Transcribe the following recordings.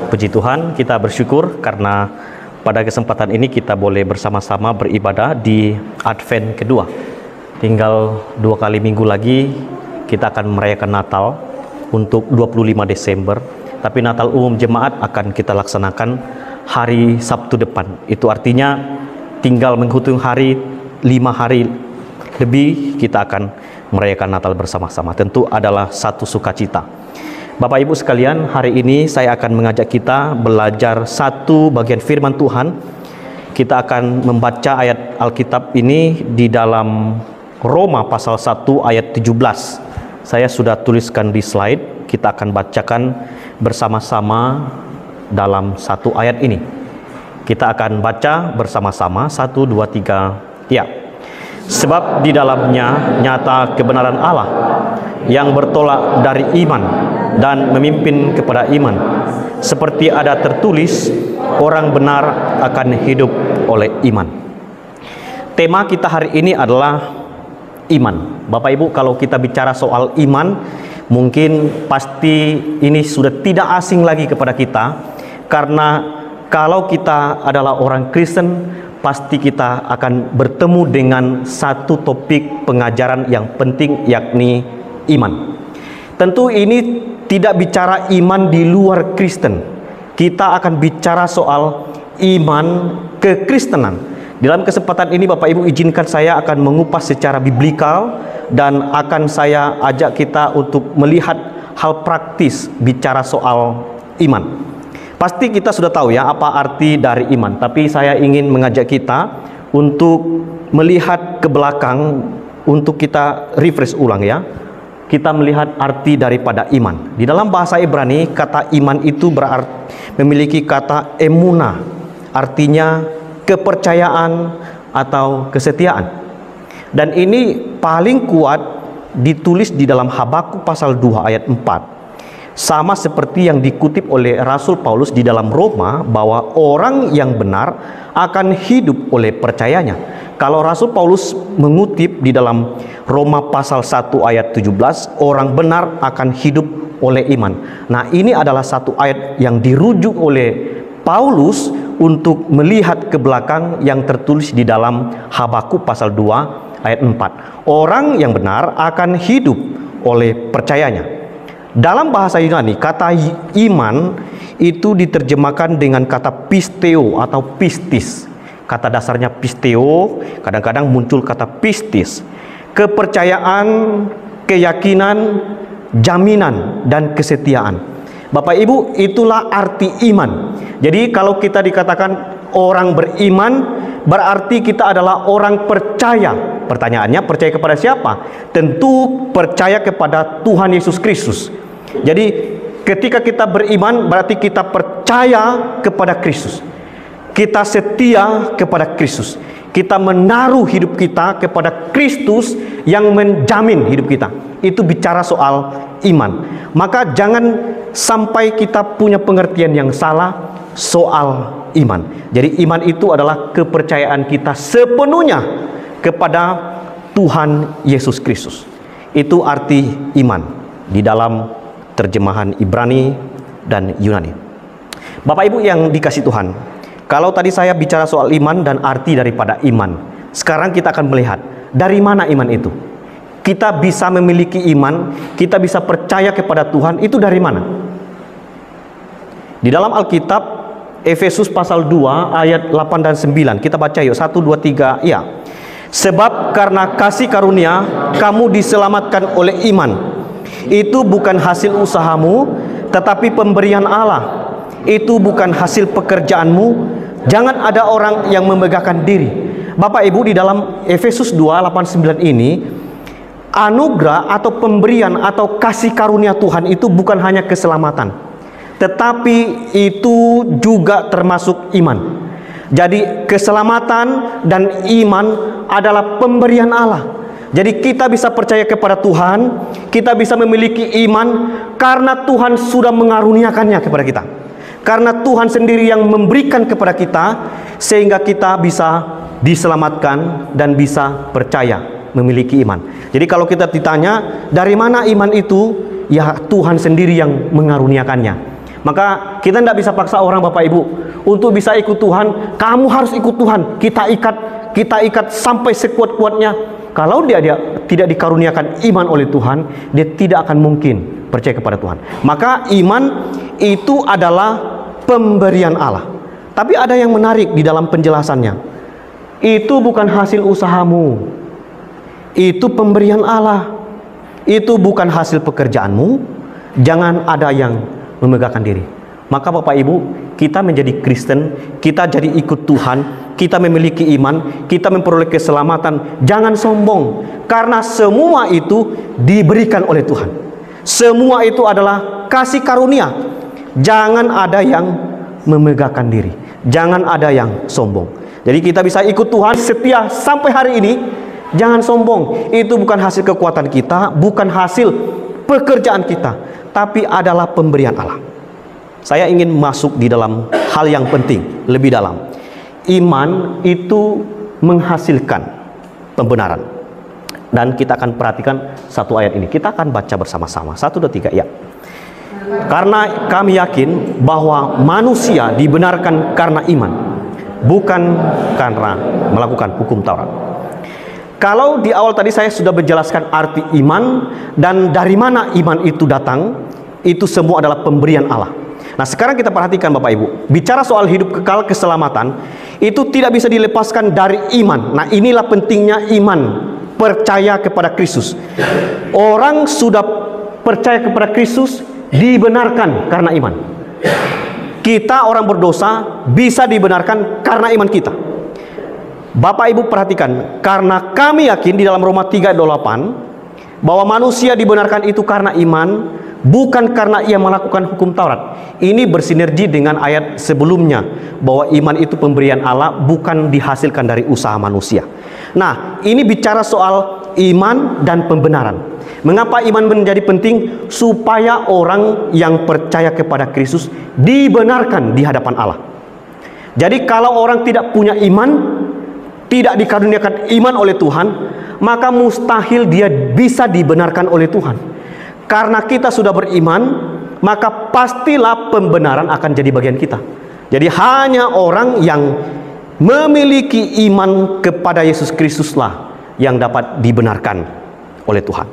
Puji Tuhan, kita bersyukur karena pada kesempatan ini kita boleh bersama-sama beribadah di Advent kedua. Tinggal 2 kali minggu lagi kita akan merayakan Natal untuk 25 Desember. Tapi Natal umum jemaat akan kita laksanakan hari Sabtu depan. Itu artinya tinggal menghitung hari, 5 hari lebih kita akan merayakan Natal bersama-sama. Tentu adalah satu sukacita. Bapak Ibu sekalian, hari ini saya akan mengajak kita belajar satu bagian firman Tuhan. Kita akan membaca ayat Alkitab ini di dalam Roma pasal 1 ayat 17. Saya sudah tuliskan di slide. Kita akan bacakan bersama-sama dalam satu ayat ini. Kita akan baca bersama-sama 1, 2, 3. Ya. Sebab di dalamnya nyata kebenaran Allah yang bertolak dari iman dan memimpin kepada iman. Seperti ada tertulis, orang benar akan hidup oleh iman. Tema kita hari ini adalah iman. Bapak Ibu, kalau kita bicara soal iman, mungkin pasti ini sudah tidak asing lagi kepada kita. Karena kalau kita adalah orang Kristen, pasti kita akan bertemu dengan satu topik pengajaran yang penting, yakni iman. Tentu ini tidak bicara iman di luar Kristen. Kita akan bicara soal iman kekristenan. Dalam kesempatan ini Bapak Ibu izinkan saya akan mengupas secara biblikal dan akan saya ajak kita untuk melihat hal praktis bicara soal iman. Pasti kita sudah tahu ya apa arti dari iman, tapi saya ingin mengajak kita untuk melihat ke belakang untuk kita refresh ulang ya. Kita melihat arti daripada iman. Di dalam bahasa Ibrani, kata iman itu berarti memiliki kata emunah, artinya kepercayaan atau kesetiaan. Dan ini paling kuat ditulis di dalam Habakuk pasal 2 ayat 4. Sama seperti yang dikutip oleh Rasul Paulus di dalam Roma, bahwa orang yang benar akan hidup oleh percayanya. Kalau Rasul Paulus mengutip di dalam Roma pasal 1 ayat 17, orang benar akan hidup oleh iman. Nah, ini adalah satu ayat yang dirujuk oleh Paulus untuk melihat ke belakang yang tertulis di dalam Habakuk pasal 2 ayat 4. Orang yang benar akan hidup oleh percayanya. Dalam bahasa Yunani, kata iman itu diterjemahkan dengan kata pisteo atau pistis. Kata dasarnya pisteo, kadang-kadang muncul kata pistis. Kepercayaan, keyakinan, jaminan, dan kesetiaan. Bapak Ibu, itulah arti iman. Jadi kalau kita dikatakan orang beriman, berarti kita adalah orang percaya. Pertanyaannya, percaya kepada siapa? Tentu percaya kepada Tuhan Yesus Kristus. Jadi ketika kita beriman, berarti kita percaya kepada Kristus. Kita setia kepada Kristus. Kita menaruh hidup kita kepada Kristus yang menjamin hidup kita. Itu bicara soal iman. Maka jangan sampai kita punya pengertian yang salah soal iman. Jadi iman itu adalah kepercayaan kita sepenuhnya kepada Tuhan Yesus Kristus. Itu arti iman di dalam terjemahan Ibrani dan Yunani. Bapak Ibu yang dikasih Tuhan, kalau tadi saya bicara soal iman dan arti daripada iman, sekarang kita akan melihat dari mana iman itu. Kita bisa memiliki iman, kita bisa percaya kepada Tuhan, itu dari mana? Di dalam Alkitab, Efesus pasal 2 ayat 8 dan 9. Kita baca yuk, 1, 2, 3. Ya. Sebab karena kasih karunia kamu diselamatkan oleh iman. Itu bukan hasil usahamu, tetapi pemberian Allah. Itu bukan hasil pekerjaanmu. Jangan ada orang yang memegahkan diri. Bapak Ibu, di dalam Efesus 2, 8, 9 ini, anugerah atau pemberian atau kasih karunia Tuhan itu bukan hanya keselamatan, tetapi itu juga termasuk iman. Jadi keselamatan dan iman adalah pemberian Allah. Jadi kita bisa percaya kepada Tuhan, kita bisa memiliki iman karena Tuhan sudah mengaruniakannya kepada kita. Karena Tuhan sendiri yang memberikan kepada kita, sehingga kita bisa diselamatkan dan bisa percaya, memiliki iman. Jadi kalau kita ditanya dari mana iman itu, ya Tuhan sendiri yang mengaruniakannya. Maka kita tidak bisa paksa orang, Bapak Ibu, untuk bisa ikut Tuhan. Kamu harus ikut Tuhan. Kita ikat sampai sekuat-kuatnya. Kalau dia tidak dikaruniakan iman oleh Tuhan, dia tidak akan mungkin percaya kepada Tuhan. Maka iman itu adalah pemberian Allah. Tapi ada yang menarik di dalam penjelasannya. Itu bukan hasil usahamu. Itu pemberian Allah. Itu bukan hasil pekerjaanmu. Jangan ada yang memegahkan diri. Maka Bapak Ibu, kita menjadi Kristen, kita jadi ikut Tuhan, kita memiliki iman, kita memperoleh keselamatan. Jangan sombong, karena semua itu diberikan oleh Tuhan. Semua itu adalah kasih karunia. Jangan ada yang memegahkan diri, jangan ada yang sombong. Jadi kita bisa ikut Tuhan setia sampai hari ini. Jangan sombong. Itu bukan hasil kekuatan kita, bukan hasil pekerjaan kita, tapi adalah pemberian Allah. Saya ingin masuk di dalam hal yang penting, lebih dalam. Iman itu menghasilkan pembenaran. Dan kita akan perhatikan satu ayat ini. Kita akan baca bersama-sama. 1, 2, 3, ya. Karena kami yakin bahwa manusia dibenarkan karena iman, bukan karena melakukan hukum Taurat. Kalau di awal tadi saya sudah menjelaskan arti iman dan dari mana iman itu datang, itu semua adalah pemberian Allah. Nah, sekarang kita perhatikan Bapak Ibu, bicara soal hidup kekal keselamatan, itu tidak bisa dilepaskan dari iman. Nah, inilah pentingnya iman, percaya kepada Kristus. Orang sudah percaya kepada Kristus dibenarkan karena iman. Kita orang berdosa bisa dibenarkan karena iman kita. Bapak Ibu perhatikan, karena kami yakin di dalam Roma 3:8 bahwa manusia dibenarkan itu karena iman, bukan karena ia melakukan hukum Taurat. Ini bersinergi dengan ayat sebelumnya bahwa iman itu pemberian Allah, bukan dihasilkan dari usaha manusia. Nah, ini bicara soal iman dan pembenaran. Mengapa iman menjadi penting? Supaya orang yang percaya kepada Kristus dibenarkan di hadapan Allah. Jadi kalau orang tidak punya iman, tidak dikaruniakan iman oleh Tuhan, maka mustahil dia bisa dibenarkan oleh Tuhan. Karena kita sudah beriman, maka pastilah pembenaran akan jadi bagian kita. Jadi hanya orang yang memiliki iman kepada Yesus Kristuslah yang dapat dibenarkan oleh Tuhan.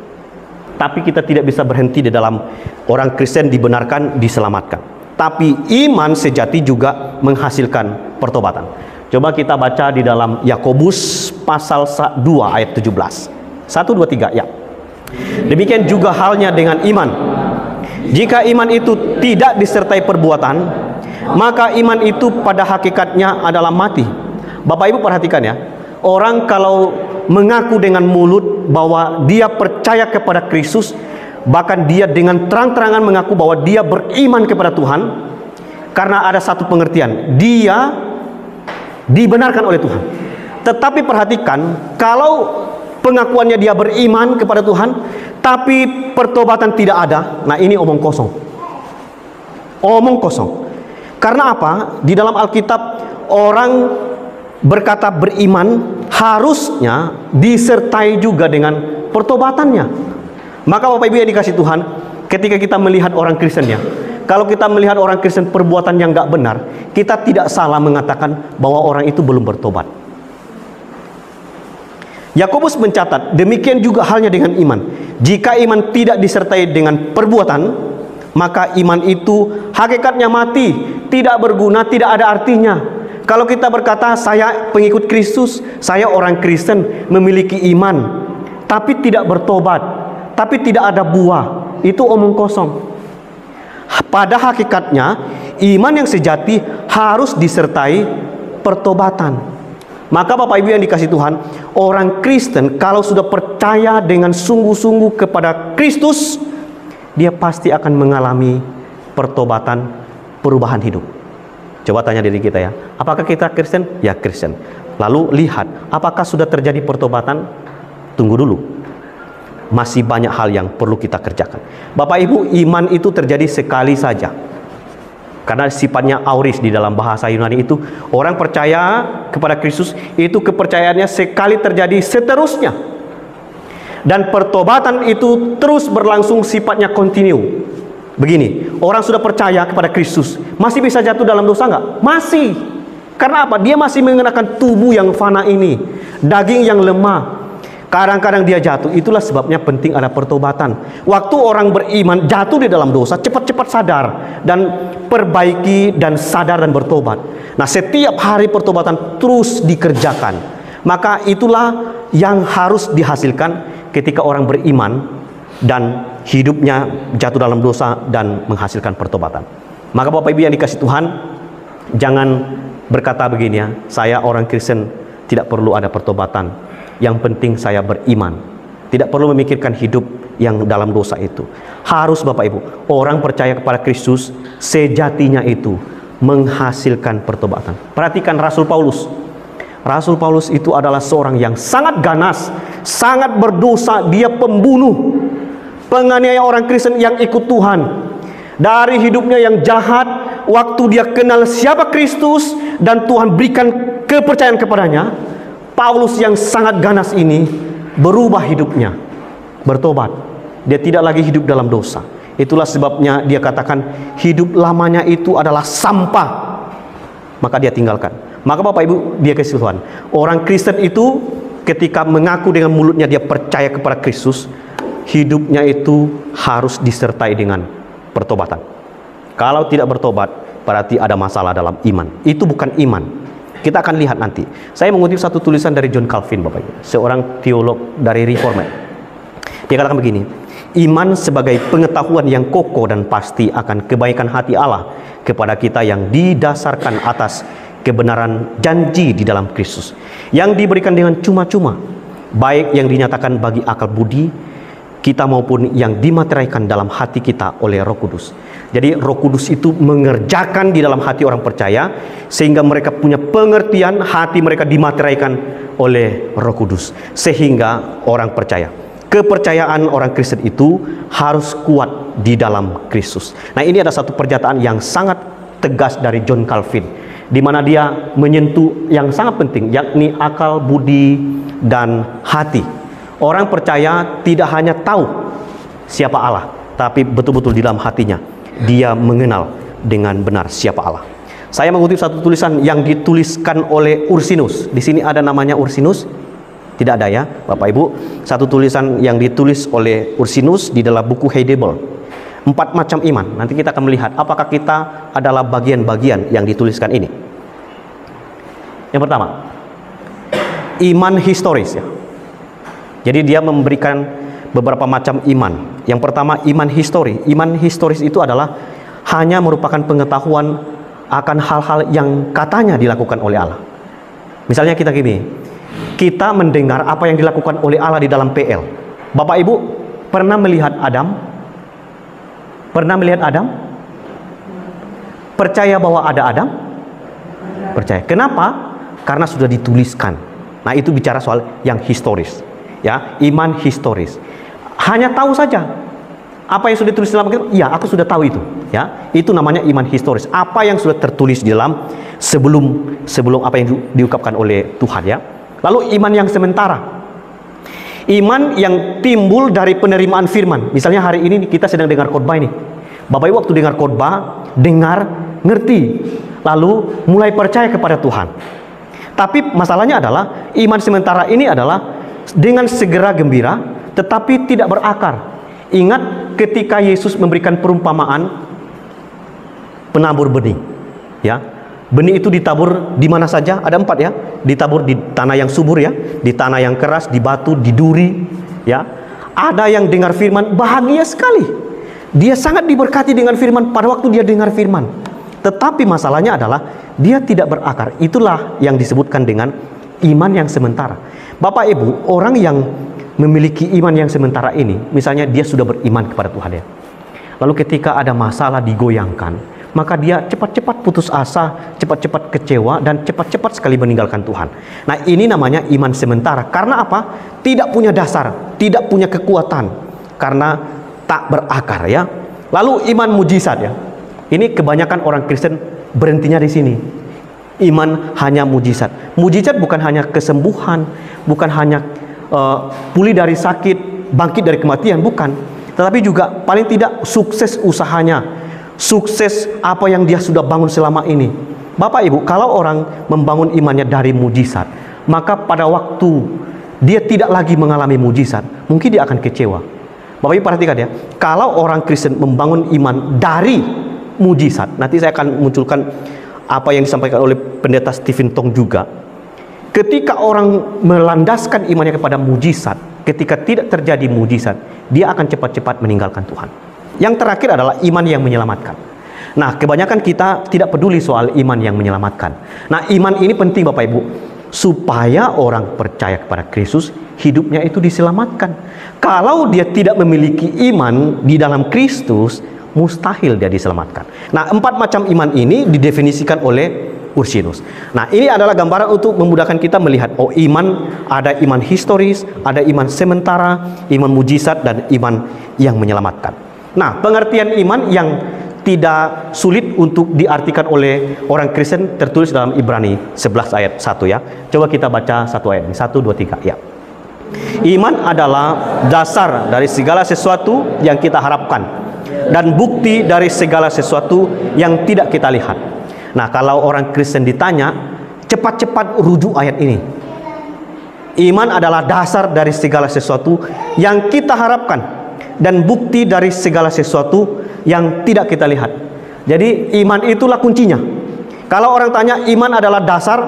Tapi kita tidak bisa berhenti di dalam orang Kristen dibenarkan, diselamatkan. Tapi iman sejati juga menghasilkan pertobatan. Coba kita baca di dalam Yakobus pasal 2 ayat 17. 1, 2, 3, ya. Demikian juga halnya dengan iman. Jika iman itu tidak disertai perbuatan, maka iman itu pada hakikatnya adalah mati. Bapak Ibu perhatikan ya. Orang kalau mengaku dengan mulut bahwa dia percaya kepada Kristus, bahkan dia dengan terang-terangan mengaku bahwa dia beriman kepada Tuhan, karena ada satu pengertian, dia dibenarkan oleh Tuhan. Tetapi perhatikan, kalau pengakuannya dia beriman kepada Tuhan, tapi pertobatan tidak ada, nah ini omong kosong. Omong kosong. Karena apa? Di dalam Alkitab, orang berkata beriman harusnya disertai juga dengan pertobatannya. Maka Bapak Ibu yang dikasih Tuhan, ketika kita melihat orang Kristennya, kalau kita melihat orang Kristen perbuatan yang gak benar, kita tidak salah mengatakan bahwa orang itu belum bertobat. Yakobus mencatat, demikian juga halnya dengan iman. Jika iman tidak disertai dengan perbuatan, maka iman itu hakikatnya mati, tidak berguna, tidak ada artinya. Kalau kita berkata, saya pengikut Kristus, saya orang Kristen, memiliki iman, tapi tidak bertobat, tapi tidak ada buah, itu omong kosong. Pada hakikatnya, iman yang sejati harus disertai pertobatan. Maka Bapak Ibu yang dikasih Tuhan, orang Kristen kalau sudah percaya dengan sungguh-sungguh kepada Kristus, dia pasti akan mengalami pertobatan, perubahan hidup. Coba tanya diri kita ya, apakah kita Kristen? Ya Kristen. Lalu lihat, apakah sudah terjadi pertobatan? Tunggu dulu. Masih banyak hal yang perlu kita kerjakan. Bapak Ibu, iman itu terjadi sekali saja. Karena sifatnya auris di dalam bahasa Yunani itu, orang percaya kepada Kristus, itu kepercayaannya sekali terjadi seterusnya. Dan pertobatan itu terus berlangsung, sifatnya kontinu. Begini, orang sudah percaya kepada Kristus, masih bisa jatuh dalam dosa nggak? Masih. Karena apa? Dia masih mengenakan tubuh yang fana ini, daging yang lemah. Kadang-kadang dia jatuh. Itulah sebabnya penting ada pertobatan. Waktu orang beriman jatuh di dalam dosa, cepat-cepat sadar dan perbaiki dan sadar dan bertobat. Nah, setiap hari pertobatan terus dikerjakan. Maka itulah yang harus dihasilkan ketika orang beriman dan hidupnya jatuh dalam dosa dan menghasilkan pertobatan. Maka Bapak Ibu yang dikasihi Tuhan, jangan berkata begini ya, saya orang Kristen tidak perlu ada pertobatan, yang penting saya beriman. Tidak perlu memikirkan hidup yang dalam dosa itu. Harus Bapak Ibu, orang percaya kepada Kristus sejatinya itu menghasilkan pertobatan. Perhatikan Rasul Paulus. Rasul Paulus itu adalah seorang yang sangat ganas, sangat berdosa. Dia pembunuh, penganiaya orang Kristen yang ikut Tuhan. Dari hidupnya yang jahat, waktu dia kenal siapa Kristus dan Tuhan berikan kepercayaan kepadanya, Paulus yang sangat ganas ini berubah hidupnya, bertobat. Dia tidak lagi hidup dalam dosa. Itulah sebabnya dia katakan hidup lamanya itu adalah sampah, maka dia tinggalkan. Maka Bapak Ibu dia kasih Tuhan, orang Kristen itu ketika mengaku dengan mulutnya dia percaya kepada Kristus, hidupnya itu harus disertai dengan pertobatan. Kalau tidak bertobat, berarti ada masalah dalam iman. Itu bukan iman. Kita akan lihat nanti. Saya mengutip satu tulisan dari John Calvin, Bapak Ibu, seorang teolog dari Reformed. Dia katakan begini, iman sebagai pengetahuan yang kokoh dan pasti akan kebaikan hati Allah kepada kita yang didasarkan atas kebenaran janji di dalam Kristus, yang diberikan dengan cuma-cuma, baik yang dinyatakan bagi akal budi kita maupun yang dimateraikan dalam hati kita oleh Roh Kudus. Jadi Roh Kudus itu mengerjakan di dalam hati orang percaya sehingga mereka punya pengertian, hati mereka dimateraikan oleh Roh Kudus sehingga orang percaya. Kepercayaan orang Kristen itu harus kuat di dalam Kristus. Nah, ini ada satu pernyataan yang sangat tegas dari John Calvin, di mana dia menyentuh yang sangat penting, yakni akal, budi, dan hati. Orang percaya tidak hanya tahu siapa Allah, tapi betul-betul di dalam hatinya dia mengenal dengan benar siapa Allah. Saya mengutip satu tulisan yang dituliskan oleh Ursinus. Di sini ada namanya Ursinus? Tidak ada ya, Bapak Ibu. Satu tulisan yang ditulis oleh Ursinus di dalam buku Heidebel. 4 macam iman. Nanti kita akan melihat apakah kita adalah bagian-bagian yang dituliskan ini. Yang pertama, iman historis ya. Jadi dia memberikan beberapa macam iman. Yang pertama, iman histori. Iman historis itu adalah hanya merupakan pengetahuan akan hal-hal yang katanya dilakukan oleh Allah. Misalnya kita gini, kita mendengar apa yang dilakukan oleh Allah di dalam PL. Bapak Ibu pernah melihat Adam? Pernah melihat Adam? Percaya bahwa ada Adam? Percaya. Kenapa? Karena sudah dituliskan. Nah, itu bicara soal yang historis. Ya, iman historis. Hanya tahu saja apa yang sudah ditulis dalam Alkitab. Ya, aku sudah tahu itu. Ya, itu namanya iman historis. Apa yang sudah tertulis di dalam sebelum apa yang diungkapkan oleh Tuhan ya. Lalu iman yang sementara. Iman yang timbul dari penerimaan firman. Misalnya hari ini kita sedang dengar khotbah ini. Bapak Ibu waktu dengar khotbah, dengar, ngerti, lalu mulai percaya kepada Tuhan. Tapi masalahnya adalah iman sementara ini adalah dengan segera gembira, tetapi tidak berakar. Ingat ketika Yesus memberikan perumpamaan penabur benih, ya, benih itu ditabur di mana saja? Ada 4 ya, ditabur di tanah yang subur ya, di tanah yang keras, di batu, di duri, ya. Ada yang dengar firman bahagia sekali, dia sangat diberkati dengan firman pada waktu dia dengar firman. Tetapi masalahnya adalah dia tidak berakar. Itulah yang disebutkan dengan iman yang sementara. Bapak Ibu, orang yang memiliki iman yang sementara ini, misalnya dia sudah beriman kepada Tuhan ya, lalu ketika ada masalah digoyangkan, maka dia cepat-cepat putus asa, cepat-cepat kecewa, dan cepat-cepat sekali meninggalkan Tuhan. Nah, ini namanya iman sementara. Karena apa? Tidak punya dasar, tidak punya kekuatan, karena tak berakar ya. Lalu iman mujizat ya. Ini kebanyakan orang Kristen berhentinya di sini. Iman hanya mujizat. Mujizat bukan hanya kesembuhan, bukan hanya pulih dari sakit, bangkit dari kematian, bukan. tetapi juga paling tidak sukses usahanya, sukses apa yang dia sudah bangun selama ini. Bapak Ibu, kalau orang membangun imannya dari mujizat, maka pada waktu dia tidak lagi mengalami mujizat, mungkin dia akan kecewa. Bapak Ibu perhatikan ya, kalau orang Kristen membangun iman dari mujizat, nanti saya akan munculkan apa yang disampaikan oleh pendeta Stephen Tong juga. Ketika orang melandaskan imannya kepada mujizat, ketika tidak terjadi mujizat, dia akan cepat-cepat meninggalkan Tuhan. Yang terakhir adalah iman yang menyelamatkan. Nah, kebanyakan kita tidak peduli soal iman yang menyelamatkan. Nah, iman ini penting Bapak Ibu, supaya orang percaya kepada Kristus, hidupnya itu diselamatkan. Kalau dia tidak memiliki iman di dalam Kristus, mustahil dia diselamatkan. Nah, 4 macam iman ini didefinisikan oleh Ursinus. Nah, ini adalah gambaran untuk memudahkan kita melihat, oh, iman, ada iman historis, ada iman sementara, iman mujizat, dan iman yang menyelamatkan. Nah, pengertian iman yang tidak sulit untuk diartikan oleh orang Kristen tertulis dalam Ibrani 11 ayat 1 ya. Coba kita baca satu ayat ini, 1, 2, 3 ya. Iman adalah dasar dari segala sesuatu yang kita harapkan dan bukti dari segala sesuatu yang tidak kita lihat. Nah, kalau orang Kristen ditanya, cepat-cepat rujuk ayat ini. Iman adalah dasar dari segala sesuatu yang kita harapkan dan bukti dari segala sesuatu yang tidak kita lihat. Jadi iman itulah kuncinya. Kalau orang tanya iman adalah dasar,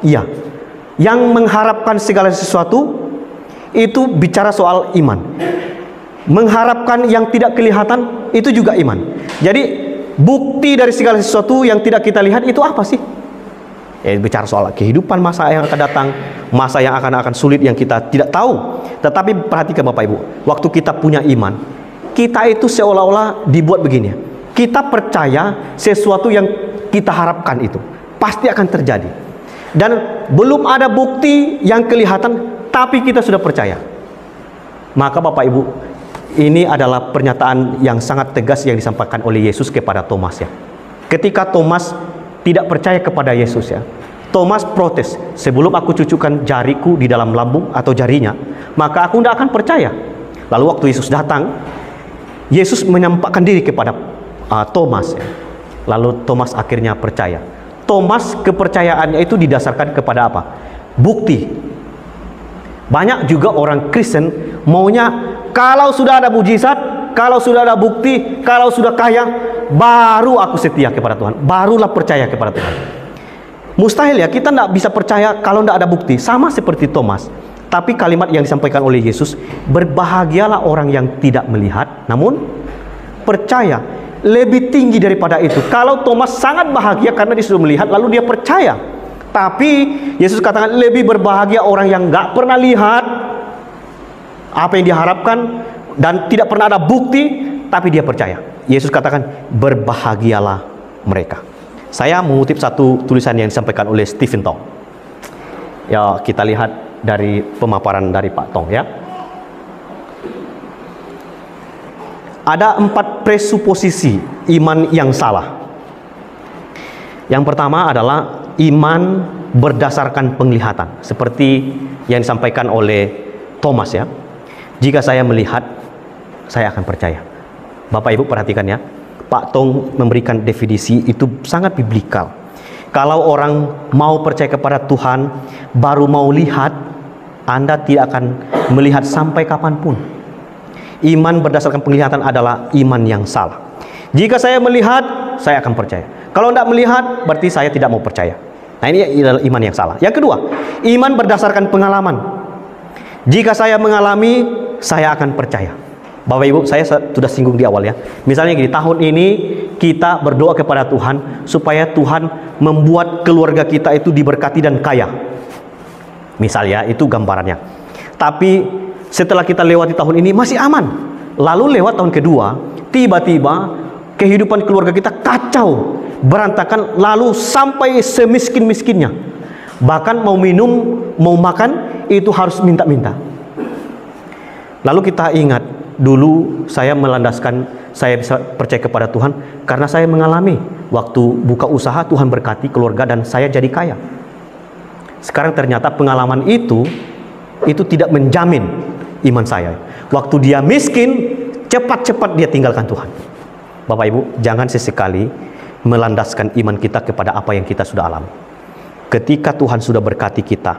iya. Yang mengharapkan segala sesuatu itu bicara soal iman. Mengharapkan yang tidak kelihatan itu juga iman. Jadi bukti dari segala sesuatu yang tidak kita lihat itu apa sih? Ya, bicara soal kehidupan masa yang akan datang, masa yang akan sulit yang kita tidak tahu. Tetapi perhatikan Bapak Ibu, waktu kita punya iman, kita itu seolah-olah dibuat begini. Kita percaya sesuatu yang kita harapkan itu pasti akan terjadi. Dan belum ada bukti yang kelihatan, tapi kita sudah percaya. Maka Bapak Ibu, ini adalah pernyataan yang sangat tegas yang disampaikan oleh Yesus kepada Thomas ya. Ketika Thomas tidak percaya kepada Yesus ya, Thomas protes, sebelum aku cucukkan jariku di dalam lambung atau jarinya, maka aku tidak akan percaya. Lalu waktu Yesus datang, Yesus menampakkan diri kepada Thomas ya. Lalu Thomas akhirnya percaya. Thomas kepercayaannya itu didasarkan kepada apa? Bukti. Banyak juga orang Kristen maunya kalau sudah ada mujizat, kalau sudah ada bukti, kalau sudah kaya, baru aku setia kepada Tuhan, barulah percaya kepada Tuhan. Mustahil ya, kita tidak bisa percaya kalau tidak ada bukti. Sama seperti Thomas. Tapi kalimat yang disampaikan oleh Yesus, berbahagialah orang yang tidak melihat namun percaya, lebih tinggi daripada itu. Kalau Thomas sangat bahagia karena dia sudah melihat lalu dia percaya. Tapi Yesus katakan lebih berbahagia orang yang nggak pernah lihat apa yang diharapkan dan tidak pernah ada bukti, tapi dia percaya. Yesus katakan berbahagialah mereka. Saya mengutip satu tulisan yang disampaikan oleh Stephen Tong. Ya, kita lihat dari pemaparan dari Pak Tong ya. Ada 4 presuposisi iman yang salah. Yang pertama adalah iman berdasarkan penglihatan, seperti yang disampaikan oleh Thomas ya. Jika saya melihat, saya akan percaya. Bapak Ibu perhatikan ya, Pak Tong memberikan definisi itu sangat biblikal. Kalau orang mau percaya kepada Tuhan, baru mau lihat, Anda tidak akan melihat sampai kapanpun. Iman berdasarkan penglihatan adalah iman yang salah. Jika saya melihat, saya akan percaya. Kalau tidak melihat, berarti saya tidak mau percaya. Nah, ini adalah iman yang salah. Yang kedua, iman berdasarkan pengalaman. Jika saya mengalami, saya akan percaya. Bapak Ibu, saya sudah singgung di awal ya. Misalnya gini, tahun ini kita berdoa kepada Tuhan supaya Tuhan membuat keluarga kita itu diberkati dan kaya. Misalnya, itu gambarannya. Tapi setelah kita lewati tahun ini masih aman. Lalu lewat tahun kedua, tiba-tiba kehidupan keluarga kita kacau, berantakan, lalu sampai semiskin-miskinnya. Bahkan mau minum, mau makan, itu harus minta-minta. Lalu kita ingat, dulu saya melandaskan, saya bisa percaya kepada Tuhan karena saya mengalami waktu buka usaha Tuhan berkati keluarga dan saya jadi kaya. Sekarang ternyata pengalaman itu tidak menjamin iman saya. Waktu dia miskin, cepat-cepat dia tinggalkan Tuhan. Bapak Ibu, jangan sesekali melandaskan iman kita kepada apa yang kita sudah alami. Ketika Tuhan sudah berkati kita,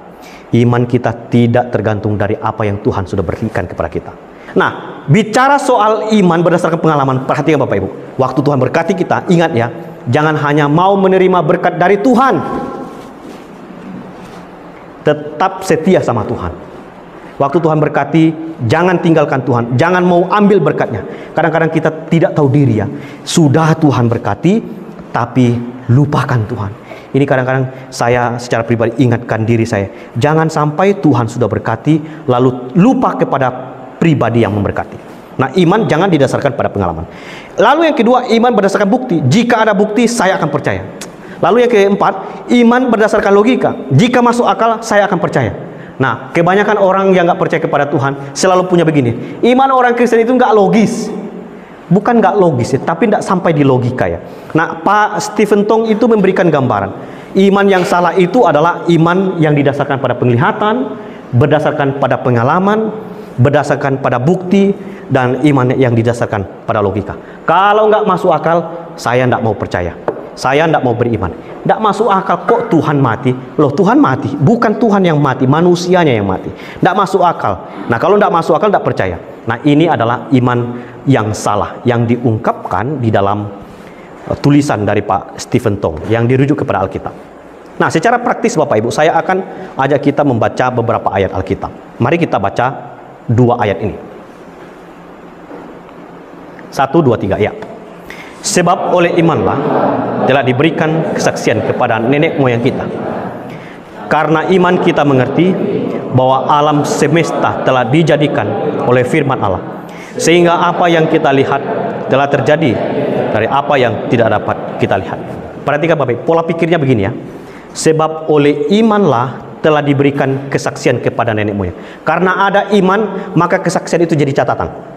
iman kita tidak tergantung dari apa yang Tuhan sudah berikan kepada kita. Nah, bicara soal iman berdasarkan pengalaman, perhatikan Bapak Ibu. Waktu Tuhan berkati kita, ingat ya, jangan hanya mau menerima berkat dari Tuhan, tetap setia sama Tuhan. Waktu Tuhan berkati, jangan tinggalkan Tuhan, jangan mau ambil berkatnya. Kadang-kadang kita tidak tahu diri ya, sudah Tuhan berkati, tapi lupakan Tuhan. Ini kadang-kadang saya secara pribadi ingatkan diri saya, jangan sampai Tuhan sudah berkati, lalu lupa kepada pribadi yang memberkati. Nah, iman jangan didasarkan pada pengalaman. Lalu yang kedua, iman berdasarkan bukti. Jika ada bukti, saya akan percaya. Lalu yang keempat, iman berdasarkan logika. Jika masuk akal, saya akan percaya. Nah, kebanyakan orang yang nggak percaya kepada Tuhan selalu punya begini. Iman orang Kristen itu nggak logis. Bukan nggak logis ya, tapi nggak sampai di logika ya. Nah, Pak Stephen Tong itu memberikan gambaran. Iman yang salah itu adalah iman yang didasarkan pada penglihatan, berdasarkan pada pengalaman, berdasarkan pada bukti, dan iman yang didasarkan pada logika. Kalau nggak masuk akal, saya nggak mau percaya. Saya tidak mau beriman. Tidak masuk akal kok Tuhan mati. Loh, Tuhan mati, bukan Tuhan yang mati, manusianya yang mati. Tidak masuk akal. Nah, kalau tidak masuk akal, tidak percaya. Nah, ini adalah iman yang salah, yang diungkapkan di dalam tulisan dari Pak Stephen Tong yang dirujuk kepada Alkitab. Nah, secara praktis Bapak Ibu, saya akan ajak kita membaca beberapa ayat Alkitab. Mari kita baca 2 ayat ini. 1, 2, 3 ya. Sebab oleh imanlah telah diberikan kesaksian kepada nenek moyang kita. Karena iman kita mengerti bahwa alam semesta telah dijadikan oleh firman Allah, sehingga apa yang kita lihat telah terjadi dari apa yang tidak dapat kita lihat. Perhatikan Bapak, pola pikirnya begini ya. Sebab oleh imanlah telah diberikan kesaksian kepada nenek moyang. Karena ada iman, maka kesaksian itu jadi catatan.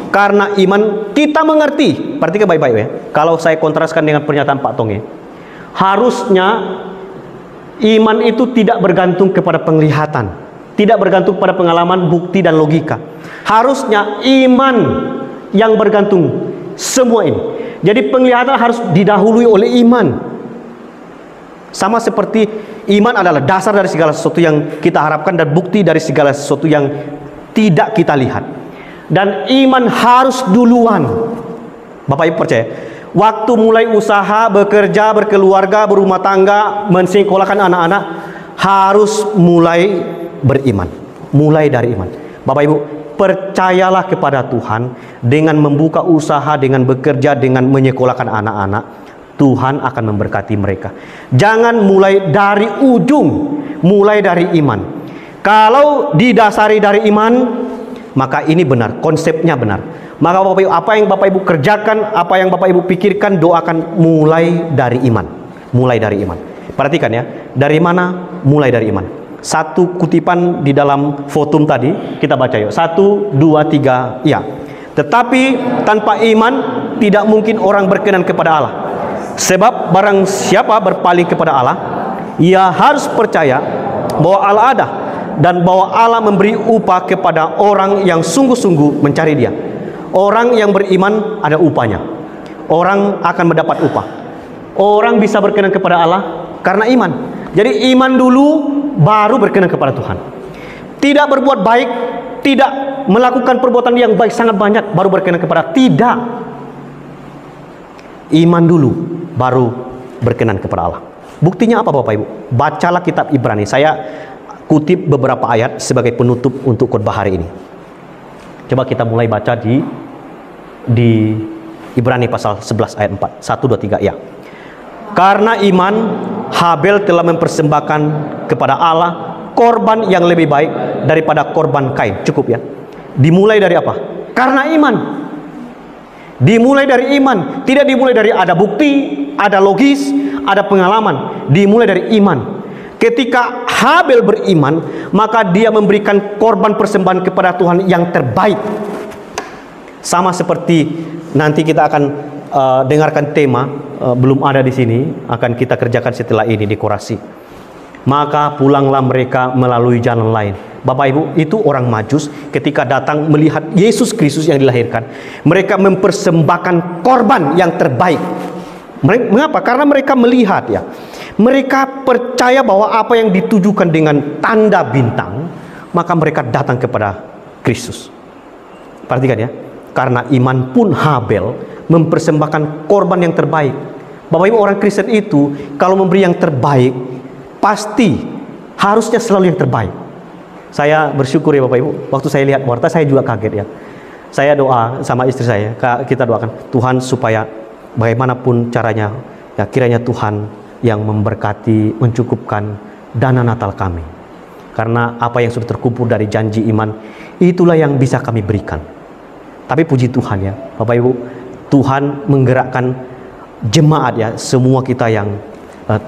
Karena iman kita mengerti. Perhatikan baik-baik ya. Kalau saya kontraskan dengan pernyataan Pak Tong ya, harusnya iman itu tidak bergantung kepada penglihatan, tidak bergantung pada pengalaman, bukti dan logika. Harusnya iman yang bergantung semua ini. Jadi penglihatan harus didahului oleh iman. Sama seperti iman adalah dasar dari segala sesuatu yang kita harapkan dan bukti dari segala sesuatu yang tidak kita lihat. Dan iman harus duluan. Bapak Ibu percaya? Waktu mulai usaha, bekerja, berkeluarga, berumah tangga, mensekolahkan anak-anak, harus mulai beriman. Mulai dari iman. Bapak Ibu, percayalah kepada Tuhan. Dengan membuka usaha, dengan bekerja, dengan menyekolahkan anak-anak, Tuhan akan memberkati mereka. Jangan mulai dari ujung, mulai dari iman. Kalau didasari dari iman, maka ini benar, konsepnya benar. Maka Bapak Ibu, apa yang Bapak Ibu kerjakan, apa yang Bapak Ibu pikirkan, doakan mulai dari iman. Mulai dari iman. Perhatikan ya, dari mana? Mulai dari iman. Satu kutipan di dalam fotum tadi, kita baca yuk. 1, 2, 3, ya. Tetapi tanpa iman, tidak mungkin orang berkenan kepada Allah. Sebab barang siapa berpaling kepada Allah, ia harus percaya bahwa Allah ada, dan bahwa Allah memberi upah kepada orang yang sungguh-sungguh mencari Dia. Orang yang beriman ada upahnya. Orang akan mendapat upah. Orang bisa berkenan kepada Allah karena iman. Jadi iman dulu, baru berkenan kepada Tuhan. Tidak berbuat baik, tidak melakukan perbuatan yang baik sangat banyak, baru berkenan kepada. Tidak. Iman dulu, baru berkenan kepada Allah. Buktinya apa Bapak Ibu? Bacalah kitab Ibrani. Saya kutip beberapa ayat sebagai penutup untuk khotbah hari ini. Coba kita mulai baca di Ibrani pasal 11 ayat 4. 1, 2, 3 ya. Karena iman, Habel telah mempersembahkan kepada Allah korban yang lebih baik daripada korban Kain. Cukup ya. Dimulai dari apa? Karena iman. Dimulai dari iman. Tidak dimulai dari ada bukti, ada logis, ada pengalaman. Dimulai dari iman. Ketika Habel beriman, maka dia memberikan korban persembahan kepada Tuhan yang terbaik. Sama seperti nanti kita akan dengarkan tema, belum ada di sini, akan kita kerjakan setelah ini di Korasi. Maka pulanglah mereka melalui jalan lain, Bapak Ibu, itu orang Majus ketika datang melihat Yesus Kristus yang dilahirkan, mereka mempersembahkan korban yang terbaik. Mengapa? Karena mereka melihat ya, mereka percaya bahwa apa yang ditujukan dengan tanda bintang, maka mereka datang kepada Kristus. Perhatikan ya, karena iman pun Habel mempersembahkan korban yang terbaik. Bapak Ibu, orang Kristen itu kalau memberi yang terbaik, pasti harusnya selalu yang terbaik. Saya bersyukur ya Bapak Ibu, waktu saya lihat warta saya juga kaget ya. Saya doa sama istri saya, kita doakan Tuhan supaya bagaimanapun caranya, ya kiranya Tuhan yang memberkati, mencukupkan dana Natal kami. Karena apa yang sudah terkumpul dari janji iman, itulah yang bisa kami berikan. Tapi puji Tuhan ya, Bapak Ibu, Tuhan menggerakkan jemaat ya, semua kita yang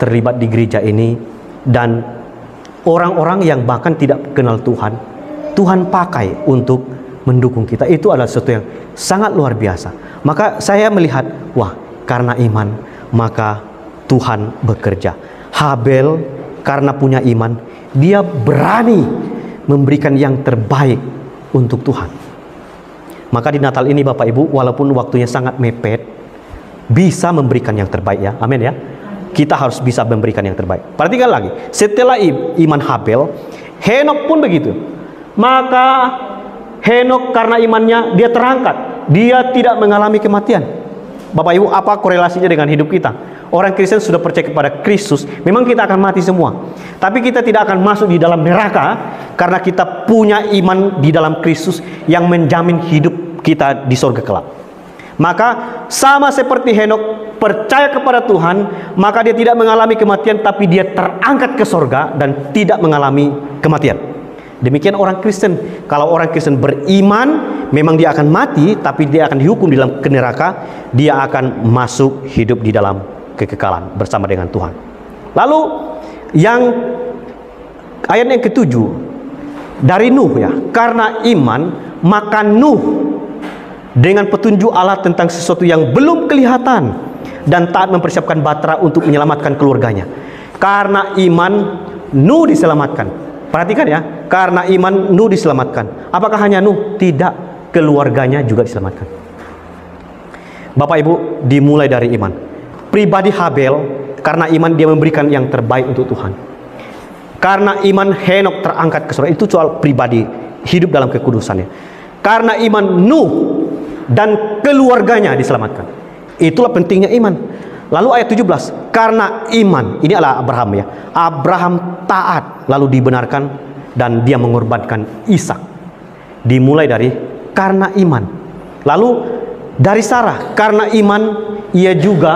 terlibat di gereja ini, dan orang-orang yang bahkan tidak kenal Tuhan, Tuhan pakai untuk mendukung kita. Itu adalah sesuatu yang sangat luar biasa. Maka saya melihat, wah, karena iman, maka Tuhan bekerja. Habel karena punya iman, dia berani memberikan yang terbaik untuk Tuhan. Maka di Natal ini Bapak Ibu, walaupun waktunya sangat mepet, bisa memberikan yang terbaik ya. Amin ya. Kita harus bisa memberikan yang terbaik. Perhatikan lagi, setelah iman Habel, Henok pun begitu. Maka Henok karena imannya dia terangkat, dia tidak mengalami kematian. Bapak Ibu, apa korelasinya dengan hidup kita? Orang Kristen sudah percaya kepada Kristus, memang kita akan mati semua, tapi kita tidak akan masuk di dalam neraka karena kita punya iman di dalam Kristus yang menjamin hidup kita di sorga kelak. Maka sama seperti Henok percaya kepada Tuhan, maka dia tidak mengalami kematian, tapi dia terangkat ke sorga dan tidak mengalami kematian. Demikian orang Kristen. Kalau orang Kristen beriman, memang dia akan mati, tapi dia akan dihukum di dalam neraka. Dia akan masuk hidup di dalam kekekalan bersama dengan Tuhan. Lalu yang ayat yang ketujuh dari Nuh ya, karena iman maka Nuh dengan petunjuk Allah tentang sesuatu yang belum kelihatan dan taat mempersiapkan batra untuk menyelamatkan keluarganya. Karena iman Nuh diselamatkan. Perhatikan ya, karena iman Nuh diselamatkan. Apakah hanya Nuh? Tidak, keluarganya juga diselamatkan. Bapak Ibu, dimulai dari iman. Pribadi Habel, karena iman dia memberikan yang terbaik untuk Tuhan. Karena iman Henok terangkat ke surga. Itu soal pribadi, hidup dalam kekudusannya. Karena iman Nuh dan keluarganya diselamatkan. Itulah pentingnya iman. Lalu ayat 17, karena iman, ini adalah Abraham ya. Abraham taat lalu dibenarkan dan dia mengorbankan Ishak. Dimulai dari karena iman. Lalu dari Sarah, karena iman ia juga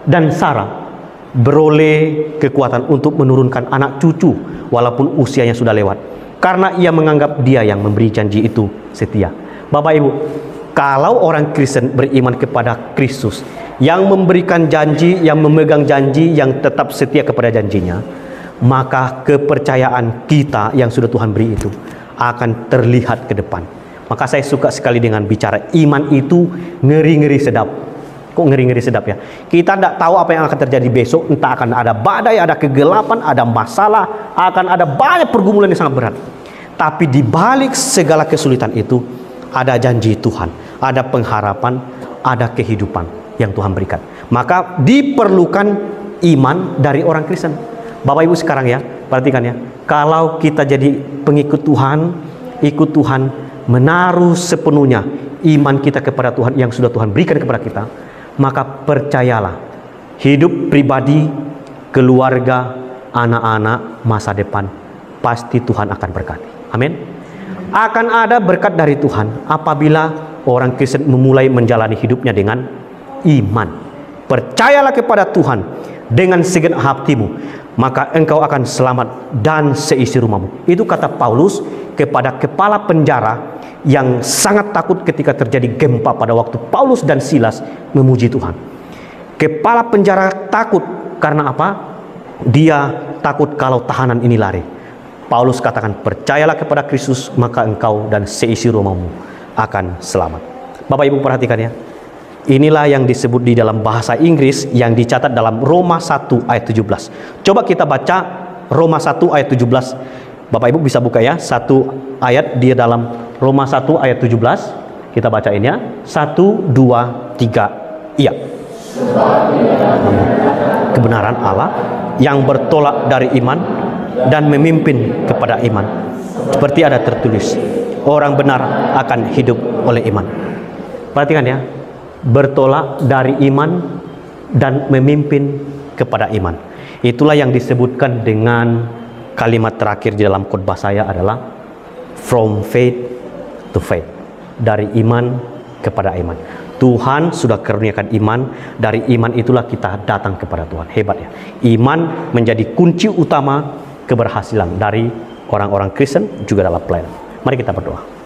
dan Sarah beroleh kekuatan untuk menurunkan anak cucu walaupun usianya sudah lewat. Karena ia menganggap dia yang memberi janji itu setia. Bapak Ibu, kalau orang Kristen beriman kepada Kristus yang memberikan janji, yang memegang janji, yang tetap setia kepada janjinya, maka kepercayaan kita yang sudah Tuhan beri itu akan terlihat ke depan. Maka saya suka sekali dengan bicara iman itu ngeri-ngeri sedap. Kok ngeri-ngeri sedap ya? Kita tidak tahu apa yang akan terjadi besok. Entah akan ada badai, ada kegelapan, ada masalah, akan ada banyak pergumulan yang sangat berat. Tapi di balik segala kesulitan itu ada janji Tuhan, ada pengharapan, ada kehidupan yang Tuhan berikan. Maka diperlukan iman dari orang Kristen. Bapak Ibu sekarang ya, perhatikan ya. Kalau kita jadi pengikut Tuhan, ikut Tuhan, menaruh sepenuhnya iman kita kepada Tuhan yang sudah Tuhan berikan kepada kita, maka percayalah, hidup pribadi, keluarga, anak-anak, masa depan, pasti Tuhan akan berkati. Amin. Akan ada berkat dari Tuhan apabila orang Kristen memulai menjalani hidupnya dengan iman. Percayalah kepada Tuhan dengan segenap hatimu, maka engkau akan selamat dan seisi rumahmu. Itu kata Paulus kepada kepala penjara yang sangat takut ketika terjadi gempa pada waktu Paulus dan Silas memuji Tuhan. Kepala penjara takut karena apa? Dia takut kalau tahanan ini lari. Paulus katakan, percayalah kepada Kristus, maka engkau dan seisi rumahmu akan selamat. Bapak Ibu perhatikan ya. Inilah yang disebut di dalam bahasa Inggris yang dicatat dalam Roma 1 ayat 17. Coba kita baca Roma 1 ayat 17 Bapak Ibu bisa buka ya, satu ayat di dalam Roma 1 ayat 17. Kita bacain ya. 1, 2, 3. Iya. Kebenaran Allah yang bertolak dari iman dan memimpin kepada iman. Seperti ada tertulis, orang benar akan hidup oleh iman. Perhatikan ya, bertolak dari iman dan memimpin kepada iman. Itulah yang disebutkan dengan kalimat terakhir di dalam khotbah saya adalah from faith to faith. Dari iman kepada iman. Tuhan sudah karuniakan iman, dari iman itulah kita datang kepada Tuhan. Hebat ya. Iman menjadi kunci utama keberhasilan dari orang-orang Kristen juga dalam pelayanan. Mari kita berdoa.